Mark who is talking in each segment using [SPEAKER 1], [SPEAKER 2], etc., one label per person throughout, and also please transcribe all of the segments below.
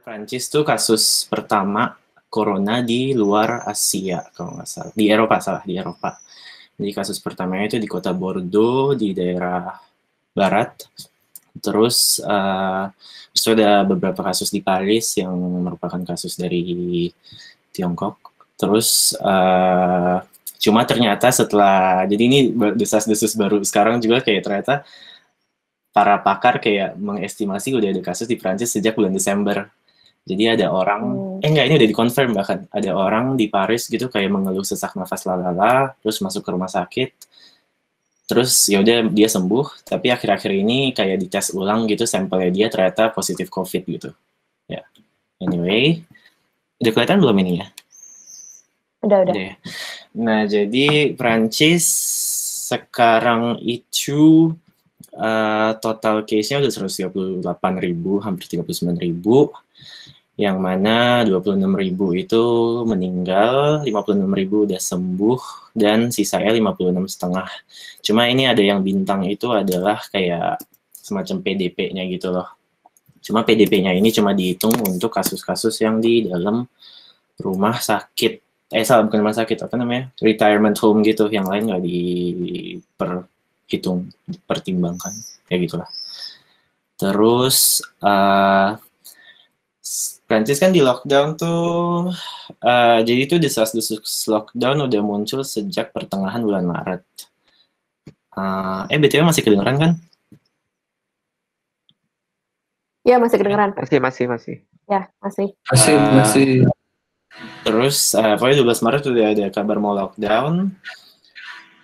[SPEAKER 1] Prancis tuh kasus pertama corona di luar Asia, kalau nggak salah. Di Eropa, salah, di Eropa. Jadi kasus pertamanya itu di kota Bordeaux, di daerah barat. Terus ada beberapa kasus di Paris yang merupakan kasus dari Tiongkok. Cuma ternyata setelah, jadi ini desas-desus baru sekarang juga kayak ternyata para pakar kayak mengestimasi udah ada kasus di Prancis sejak bulan Desember. Jadi ada orang, enggak, ini udah dikonfirm bahkan, ada orang di Paris gitu kayak mengeluh sesak nafas lalala, terus masuk ke rumah sakit, terus ya udah dia sembuh, tapi akhir-akhir ini kayak dites ulang gitu sampelnya dia ternyata positif COVID gitu. Ya, anyway, udah kelihatan belum ini ya?
[SPEAKER 2] Udah.
[SPEAKER 1] Ya. Nah, jadi Prancis sekarang itu total case-nya udah 138.000, hampir 39.000. Yang mana 26.000 itu meninggal, 56.000 udah sembuh, dan sisanya 56,5. Cuma ini ada yang bintang itu adalah kayak semacam PDP-nya gitu loh. Cuma PDP-nya ini cuma dihitung untuk kasus-kasus yang di dalam rumah sakit. Salah, bukan rumah sakit, apa namanya? Retirement home gitu, yang lain nggak dipertimbangkan. Ya gitulah. Terus, Prancis kan di lockdown tuh, jadi itu desas-desus lockdown udah muncul sejak pertengahan bulan Maret. BTW masih kedengeran kan?
[SPEAKER 2] Ya, masih kedengeran.
[SPEAKER 3] Masih.
[SPEAKER 2] Ya, masih.
[SPEAKER 4] Masih.
[SPEAKER 1] Terus, pokoknya 12 Maret udah ada kabar mau lockdown.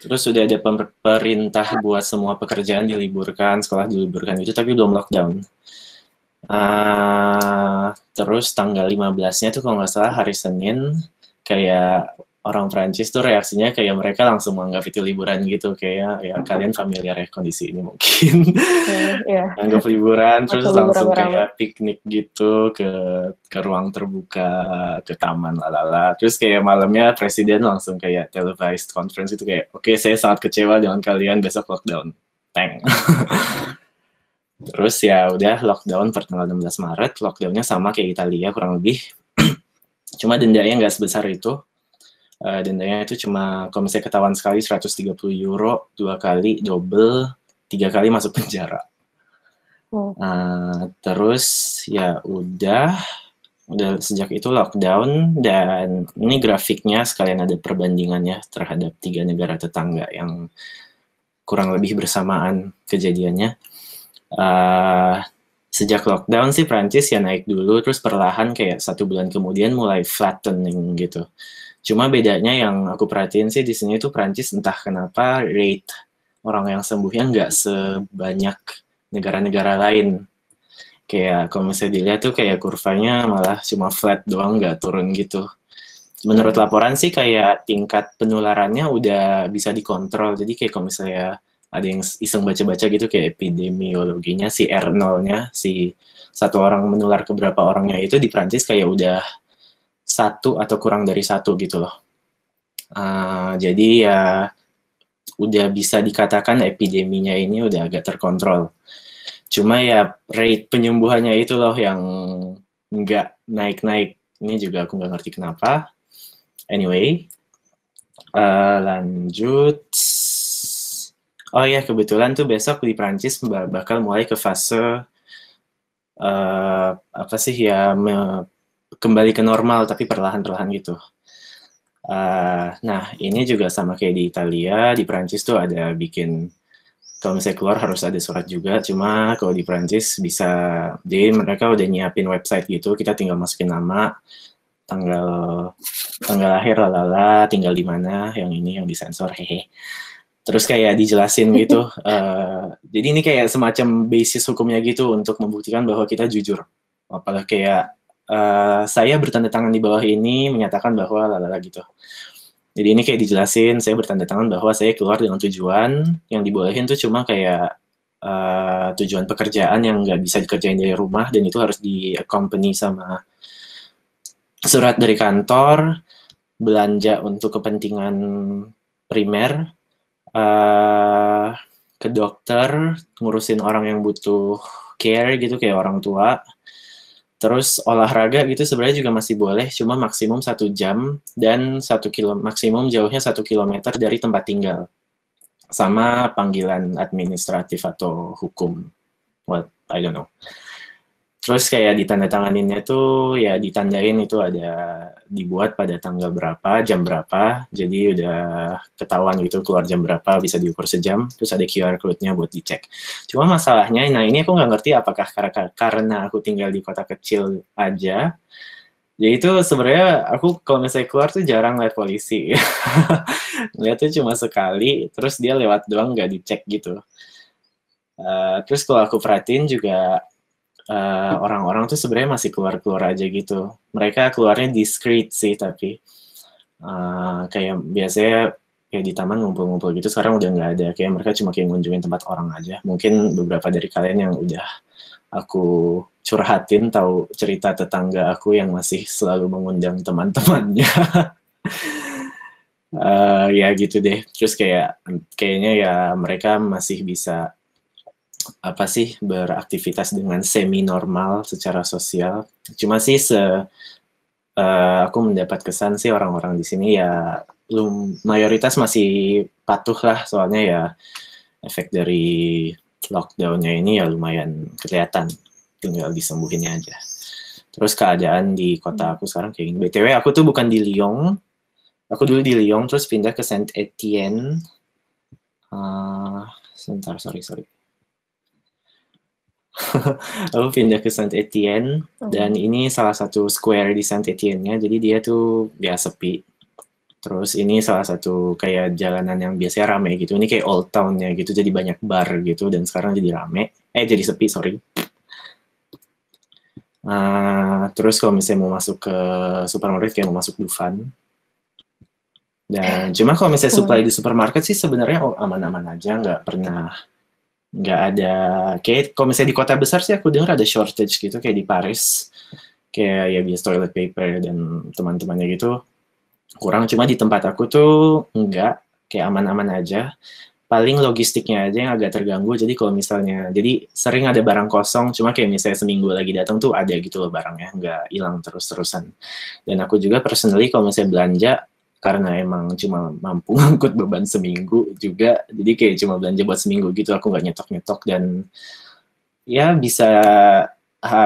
[SPEAKER 1] Terus sudah ada perintah buat semua pekerjaan diliburkan, sekolah diliburkan gitu, tapi belum lockdown. Terus tanggal 15-nya tuh kalau nggak salah hari Senin, kayak orang Prancis tuh reaksinya kayak mereka langsung menganggap itu liburan gitu, kayak ya kalian familiar ya kondisi ini mungkin. Anggap liburan, terus langsung kayak piknik gitu ke ruang terbuka, ke taman lalala. Terus kayak malamnya presiden langsung kayak televised conference itu kayak, oke, saya sangat kecewa dengan kalian, besok lockdown. Thank. Terus ya udah lockdown per tanggal 16 Maret, lockdownnya sama kayak Italia kurang lebih. Cuma dendanya nggak sebesar itu. Dendanya itu cuma kalau misalnya ketahuan sekali 130 euro, 2 kali double, 3 kali masuk penjara. Terus ya udah sejak itu lockdown, dan ini grafiknya sekalian ada perbandingannya terhadap 3 negara tetangga yang kurang lebih bersamaan kejadiannya. Sejak lockdown sih Prancis ya naik dulu, terus perlahan kayak 1 bulan kemudian mulai flattening gitu. Cuma bedanya yang aku perhatiin sih di sini tuh Prancis entah kenapa rate orang yang sembuhnya nggak sebanyak negara-negara lain. Kayak kalau misalnya dilihat tuh kayak kurvanya malah cuma flat doang, nggak turun gitu. Menurut laporan sih kayak tingkat penularannya udah bisa dikontrol. Jadi kayak kalau misalnya ada yang iseng baca-baca gitu kayak epidemiologinya, si R0-nya, si satu orang menular ke berapa orangnya itu di Prancis kayak udah 1 atau kurang dari 1 gitu loh. Jadi ya udah bisa dikatakan epideminya ini udah agak terkontrol. Cuma ya rate penyembuhannya itu loh yang nggak naik-naik. Ini juga aku nggak ngerti kenapa. Anyway, lanjut. Oh ya, kebetulan tuh besok di Prancis bakal mulai ke fase apa sih ya, kembali ke normal tapi perlahan-perlahan gitu. Nah, ini juga sama kayak di Italia, di Prancis tuh ada bikin, kalau misalnya keluar harus ada surat juga, cuma kalau di Prancis bisa, jadi mereka udah nyiapin website gitu, kita tinggal masukin nama, tanggal lahir, lalala, tinggal di mana, yang ini yang disensor, hehe. Terus kayak dijelasin gitu, jadi ini kayak semacam basis hukumnya gitu untuk membuktikan bahwa kita jujur. Apalagi kayak saya bertanda tangan di bawah ini menyatakan bahwa lalala gitu. Jadi ini kayak dijelasin, saya bertanda tangan bahwa saya keluar dengan tujuan, yang dibolehin tuh cuma kayak tujuan pekerjaan yang nggak bisa dikerjain dari rumah, dan itu harus di-accompany sama surat dari kantor, belanja untuk kepentingan primer, ke dokter, ngurusin orang yang butuh care gitu, kayak orang tua. Terus olahraga gitu sebenarnya juga masih boleh, cuma maksimum 1 jam dan 1 kilo, maksimum jauhnya 1 kilometer dari tempat tinggal. Sama panggilan administratif atau hukum. What, I don't know. Terus kayak ditandatanganinnya tuh ya ditandain itu ada dibuat pada tanggal berapa, jam berapa, jadi udah ketahuan gitu keluar jam berapa, bisa diukur sejam, terus ada QR code-nya buat dicek. Cuma masalahnya, nah ini aku nggak ngerti apakah karena aku tinggal di kota kecil aja, ya itu sebenarnya aku kalau misalnya keluar tuh jarang lihat polisi. Lihatnya cuma sekali, terus dia lewat doang nggak dicek gitu. Terus kalau aku perhatiin juga orang-orang tuh sebenarnya masih keluar-keluar aja gitu. Mereka keluarnya discreet sih, tapi kayak biasanya kayak di taman ngumpul-ngumpul gitu, sekarang udah nggak ada. Kayak mereka cuma kayak ngunjungin tempat orang aja. Mungkin beberapa dari kalian yang udah aku curhatin tahu cerita tetangga aku yang masih selalu mengundang teman-temannya. Ya gitu deh. Terus kayaknya ya mereka masih bisa apa sih beraktivitas dengan semi normal secara sosial. Cuma sih aku mendapat kesan sih orang-orang di sini ya mayoritas masih patuh lah, soalnya ya efek dari lockdown-nya ini ya lumayan kelihatan, tinggal disembuhinnya aja. Terus keadaan di kota aku sekarang kayak gini. BTW aku tuh bukan di Lyon, aku dulu di Lyon terus pindah ke Saint Etienne. Sebentar, sorry. Aku pindah ke Saint Etienne, dan ini salah satu square di Saint Etienne-nya, jadi dia tuh ya sepi. Terus ini salah satu kayak jalanan yang biasanya rame gitu, ini kayak old town-nya gitu, jadi banyak bar gitu, dan sekarang jadi rame, jadi sepi, sorry. Terus kalau misalnya mau masuk ke supermarket, kayak mau masuk Dufan. Dan cuma kalau misalnya supply di supermarket sih sebenarnya aman-aman aja, nggak ada, kayak kalau misalnya di kota besar sih aku dengar ada shortage gitu, kayak di Paris, kayak ya biasa toilet paper dan teman-temannya gitu kurang. Cuma di tempat aku tuh enggak, kayak aman-aman aja. Paling logistiknya aja yang agak terganggu, jadi kalau misalnya, jadi sering ada barang kosong, cuma kayak misalnya seminggu lagi datang tuh ada gitu loh barangnya, nggak hilang terus-terusan. Dan aku juga personally kalau misalnya belanja, karena emang cuma mampu ngangkut beban seminggu juga, jadi kayak cuma belanja buat seminggu gitu, aku nggak nyetok-nyetok, dan ya bisa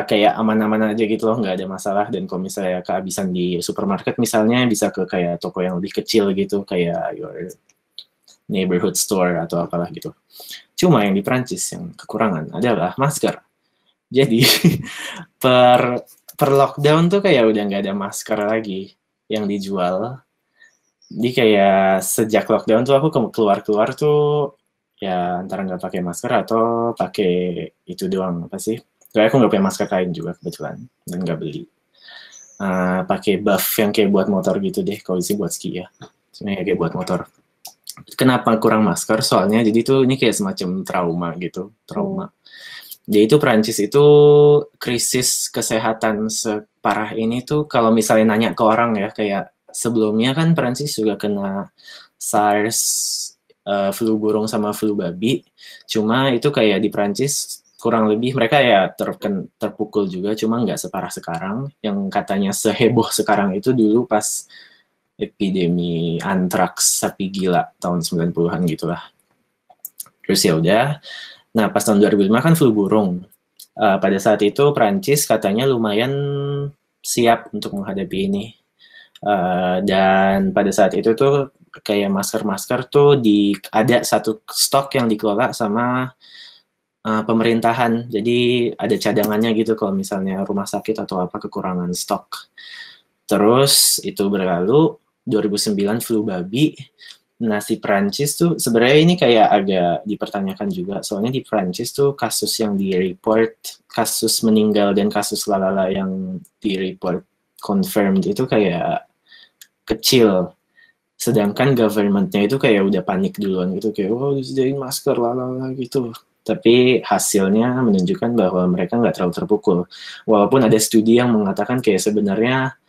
[SPEAKER 1] kayak aman-aman aja gitu loh, nggak ada masalah. Dan kalau misalnya kehabisan di supermarket misalnya, bisa ke kayak toko yang lebih kecil gitu, kayak your neighborhood store atau apalah gitu. Cuma yang di Prancis yang kekurangan adalah masker. Jadi per lockdown tuh kayak udah nggak ada masker lagi yang dijual. Jadi kayak sejak lockdown tuh aku keluar-keluar tuh ya antara nggak pakai masker atau pakai itu doang, apa sih? Soalnya aku nggak punya masker kain juga kebetulan, dan nggak beli. Pakai buff yang kayak buat motor gitu deh, kalau sih buat ski ya. Sebenarnya kayak buat motor. Kenapa kurang masker? Soalnya jadi tuh ini kayak semacam trauma gitu, trauma. Jadi itu Prancis itu krisis kesehatan separah ini tuh kalau misalnya nanya ke orang ya, kayak sebelumnya kan Prancis juga kena SARS, flu burung sama flu babi. Cuma itu kayak di Prancis kurang lebih mereka ya terpukul juga, cuma nggak separah sekarang. Yang katanya seheboh sekarang itu dulu pas epidemi antraks sapi gila tahun 90-an gitulah. Terus ya udah. Nah, pas tahun 2005 kan flu burung. Pada saat itu Prancis katanya lumayan siap untuk menghadapi ini. Dan pada saat itu tuh kayak masker-masker tuh ada satu stok yang dikelola sama pemerintahan. Jadi ada cadangannya gitu kalau misalnya rumah sakit atau apa kekurangan stok. Terus itu berlalu 2009 flu babi. Nah, si Prancis tuh sebenarnya ini kayak agak dipertanyakan juga. Soalnya di Prancis tuh kasus yang di-report, kasus meninggal dan kasus lalala yang di-report confirmed itu kayak kecil. Sedangkan government-nya itu kayak udah panik duluan gitu. Kayak, oh disediain masker, lalala gitu. Tapi hasilnya menunjukkan bahwa mereka nggak terlalu terpukul. Walaupun ada studi yang mengatakan kayak sebenarnya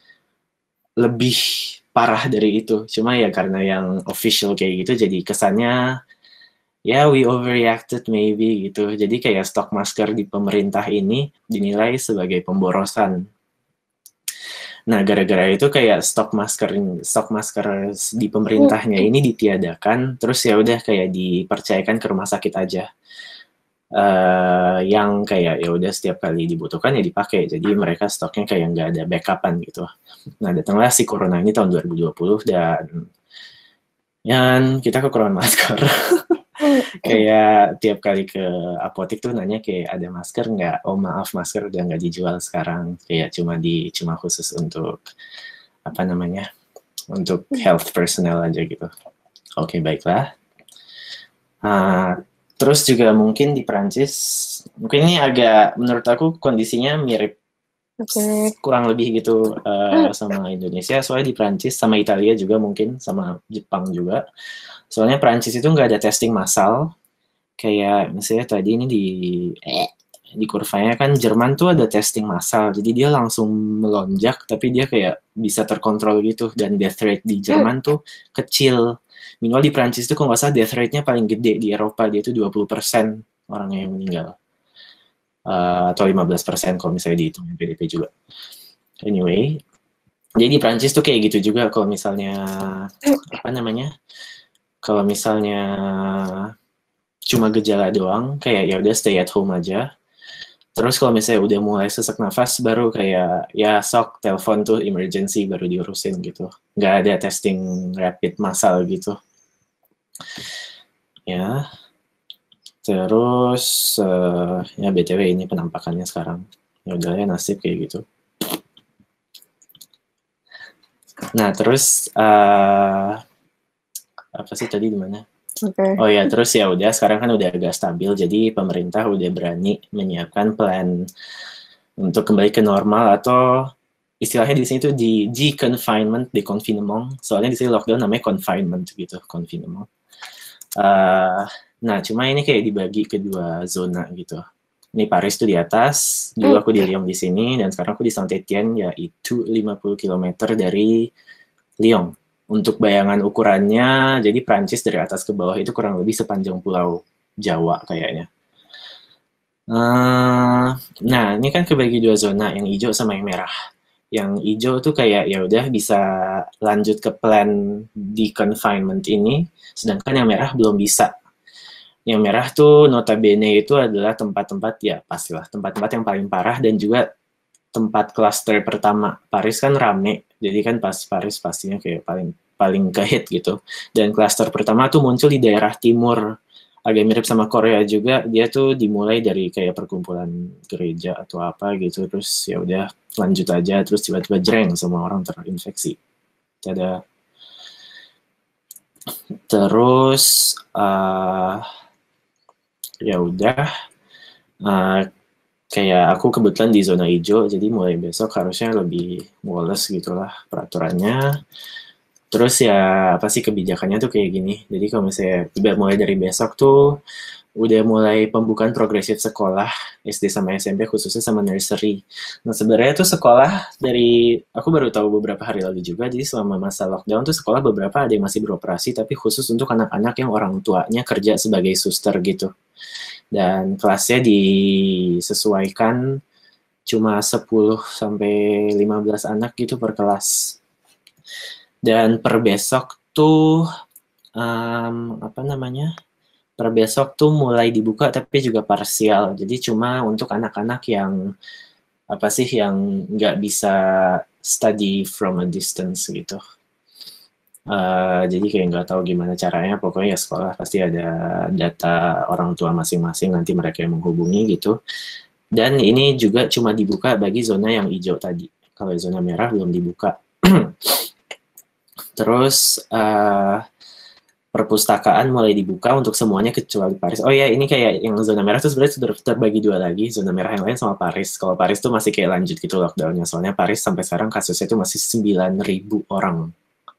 [SPEAKER 1] lebih parah dari itu. Cuma ya karena yang official kayak gitu, jadi kesannya ya we overreacted maybe gitu. Jadi kayak stok masker di pemerintah ini dinilai sebagai pemborosan. Nah, gara-gara itu kayak stok masker di pemerintahnya ini ditiadakan, terus ya udah kayak dipercayakan ke rumah sakit aja. Yang kayak ya udah setiap kali dibutuhkan ya dipakai. Jadi mereka stoknya kayak nggak ada backupan gitu. Nah, datanglah si corona ini tahun 2020 dan kita kekurangan masker. Kayak tiap kali ke apotek tuh nanya kayak ada masker nggak? Oh maaf, masker udah nggak dijual sekarang. Kayak cuma khusus untuk apa namanya? Untuk health personnel aja gitu. Oke, baiklah. Terus juga mungkin di Perancis, mungkin ini agak menurut aku kondisinya mirip kurang lebih gitu sama Indonesia. Soalnya di Perancis sama Italia juga mungkin, sama Jepang juga. Soalnya Perancis itu nggak ada testing massal. Kayak misalnya tadi ini di kurvanya kan Jerman tuh ada testing massal. Jadi dia langsung melonjak, tapi dia kayak bisa terkontrol gitu. Dan death rate di Jerman tuh kecil. Minimal di Prancis itu kalau nggak salah death rate-nya paling gede di Eropa, dia itu 20% orang yang meninggal. Atau 15% kalau misalnya dihitung PDP juga. Anyway, jadi di Prancis tuh kayak gitu juga kalau misalnya, apa namanya, kalau misalnya cuma gejala doang, kayak ya udah stay at home aja. Terus kalau misalnya udah mulai sesak nafas, baru kayak ya sok telepon tuh emergency baru diurusin gitu. Nggak ada testing rapid massal gitu. Ya, terus ya BTW ini penampakannya sekarang. Ya udah ya nasib kayak gitu. Nah terus apa sih tadi di mana? Oh ya terus ya udah sekarang kan udah agak stabil, jadi pemerintah udah berani menyiapkan plan untuk kembali ke normal atau istilahnya di sini tuh di confinement, confinement. Soalnya di sini lockdown namanya confinement gitu, confinement. Nah, cuma ini kayak dibagi ke dua zona gitu. Ini Paris tuh di atas, dulu aku di Lyon di sini, dan sekarang aku di Saint-Étienne, yaitu 50 km dari Lyon. Untuk bayangan ukurannya, jadi Prancis dari atas ke bawah itu kurang lebih sepanjang pulau Jawa kayaknya. Nah, ini kan kebagi dua zona, yang hijau sama yang merah. Yang hijau tuh kayak ya udah bisa lanjut ke plan di confinement ini, sedangkan yang merah belum bisa. Yang merah tuh notabene itu adalah tempat-tempat ya pastilah tempat-tempat yang paling parah dan juga tempat klaster pertama. Paris kan rame, jadi kan pas Paris pastinya kayak paling ke-hit gitu. Dan klaster pertama tuh muncul di daerah timur, agak mirip sama Korea juga. Dia tuh dimulai dari kayak perkumpulan gereja atau apa gitu, terus ya udah lanjut aja, terus tiba-tiba jreng semua orang terinfeksi. Tada. Terus ya udah kayak aku kebetulan di zona hijau, jadi mulai besok harusnya lebih woles gitulah peraturannya. Terus ya apa sih kebijakannya tuh kayak gini. Jadi kalau misalnya mulai dari besok tuh udah mulai pembukaan progresif sekolah SD sama SMP khususnya sama nursery. Nah sebenarnya tuh sekolah dari aku baru tahu beberapa hari lalu juga. Jadi selama masa lockdown tuh sekolah beberapa ada yang masih beroperasi, tapi khusus untuk anak-anak yang orang tuanya kerja sebagai suster gitu. Dan kelasnya disesuaikan cuma 10 sampai 15 anak gitu per kelas. Dan per besok tuh apa namanya? Per besok tuh mulai dibuka tapi juga parsial. Jadi cuma untuk anak-anak yang apa sih yang nggak bisa study from a distance gitu. Jadi kayak nggak tahu gimana caranya, pokoknya ya sekolah pasti ada data orang tua masing-masing, nanti mereka yang menghubungi gitu. Dan ini juga cuma dibuka bagi zona yang hijau tadi. Kalau zona merah belum dibuka. Terus perpustakaan mulai dibuka untuk semuanya kecuali Paris. Oh ya, ini kayak yang zona merah itu sebenarnya sudah terbagi dua lagi, zona merah yang lain sama Paris. Kalau Paris tuh masih kayak lanjut gitu lockdown-nya, soalnya Paris sampai sekarang kasusnya itu masih 9.000 orang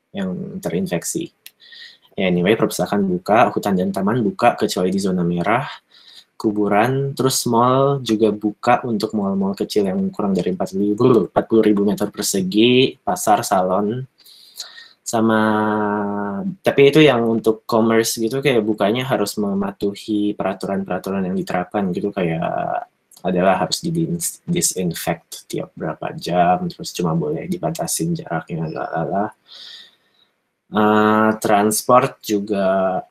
[SPEAKER 1] yang terinfeksi. Anyway, perpustakaan buka, hutan dan taman buka kecuali di zona merah, kuburan, terus mall juga buka untuk mall-mall kecil yang kurang dari 40.000 meter persegi, pasar, salon, Sama tapi itu yang untuk commerce gitu kayak bukanya harus mematuhi peraturan-peraturan yang diterapkan gitu, kayak adalah harus disinfect tiap berapa jam, terus cuma boleh dibatasin jaraknya, lalala. Transport juga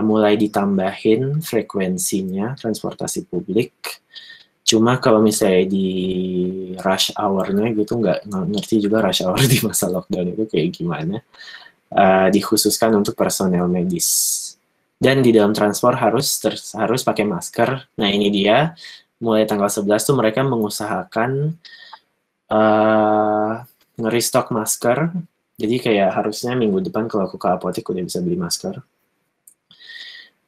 [SPEAKER 1] mulai ditambahin frekuensinya transportasi publik. Cuma kalau misalnya di rush hour-nya gitu, nggak ngerti juga rush hour di masa lockdown itu kayak gimana. Dikhususkan untuk personel medis. Dan di dalam transport harus pakai masker. Nah ini dia, mulai tanggal 11 tuh mereka mengusahakan nge-restock masker. Jadi kayak harusnya minggu depan kalau aku ke apotek udah bisa beli masker.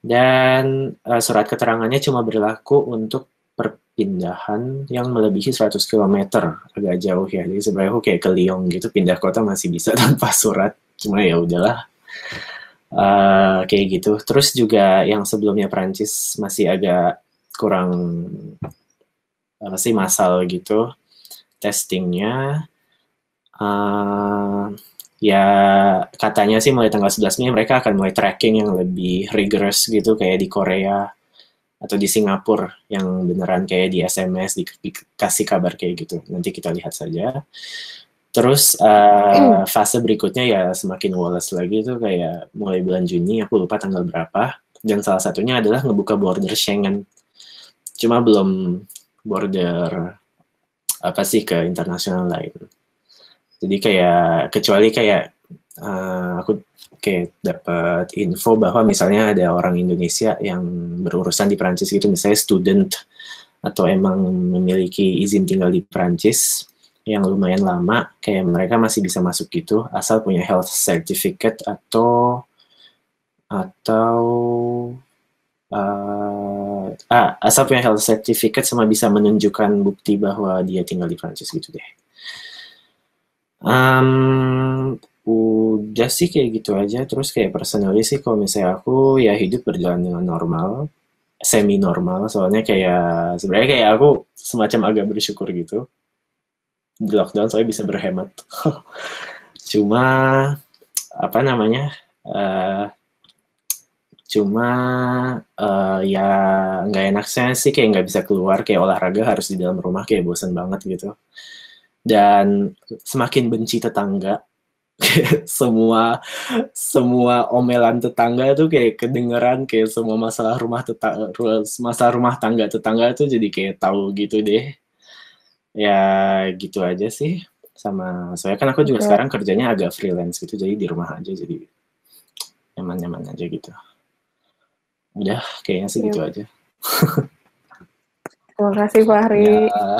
[SPEAKER 1] Dan surat keterangannya cuma berlaku untuk perpindahan yang melebihi 100 km, agak jauh ya. Jadi sebenarnya aku kayak ke Lyon gitu, pindah kota masih bisa tanpa surat. Cuma ya udahlah. Kayak gitu. Terus juga yang sebelumnya Prancis masih agak kurang apa sih massal gitu testingnya. Ya katanya sih mulai tanggal 11 Mei mereka akan mulai tracking yang lebih rigorous gitu kayak di Korea atau di Singapura yang beneran kayak di SMS dikasih kabar kayak gitu. Nanti kita lihat saja. Terus fase berikutnya ya semakin woles lagi tuh kayak mulai bulan Juni, aku lupa tanggal berapa. Dan salah satunya adalah ngebuka border Schengen. Cuma belum border apa sih ke internasional lain. Jadi kayak kecuali kayak aku kayak dapat info bahwa misalnya ada orang Indonesia yang berurusan di Prancis gitu, misalnya student atau emang memiliki izin tinggal di Prancis yang lumayan lama, kayak mereka masih bisa masuk gitu asal punya health certificate atau asal punya health certificate sama bisa menunjukkan bukti bahwa dia tinggal di Prancis gitu deh. Udah sih kayak gitu aja. Terus kayak personally sih kalau misalnya aku ya hidup berjalan dengan normal, semi normal, soalnya kayak sebenarnya kayak aku semacam agak bersyukur gitu di lockdown soalnya bisa berhemat. Cuma apa namanya cuma ya nggak enaknya sih kayak nggak bisa keluar, kayak olahraga harus di dalam rumah, kayak bosan banget gitu. Dan semakin benci tetangga. semua omelan tetangga tuh kayak kedengeran, kayak semua masalah rumah tangga tetangga tuh jadi kayak tahu gitu deh. Ya gitu aja sih. Sama soalnya kan aku juga sekarang kerjanya agak freelance gitu, jadi di rumah aja, jadi nyaman-nyaman aja gitu. Udah kayaknya sih gitu aja.
[SPEAKER 2] Terima kasih Fahri.
[SPEAKER 1] Ya.